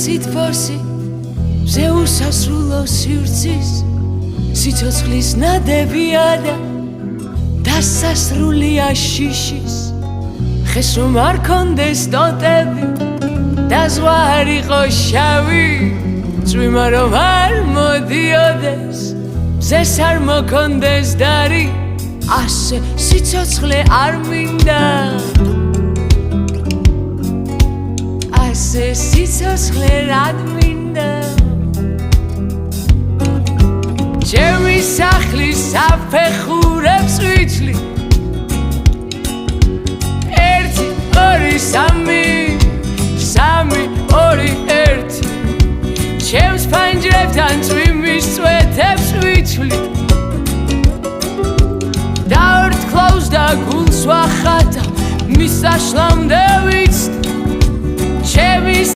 სითბოსი მზე უსასრულო სივრცის სიცოცხლის ნადებია და დასასრულია შიშის ხეს რომ არ კონდეს ტოტები და ზღვა არ იყო შავი წვიმა რომ არ მოდიოდეს მზეს არ მოქონდეს დარი ასე სიცოცხლე არ მინდა ასე სიცოცხლე რად მინდა ჩემი სახლის საფეხურებს ვითვლი ერთი ორი სამი სამი ორი ერთი ჩემს ფანჯრებთან წვიმის წვეთებს ვითვლი დავრთქლავს და გულს ვახატა მის საშლამდე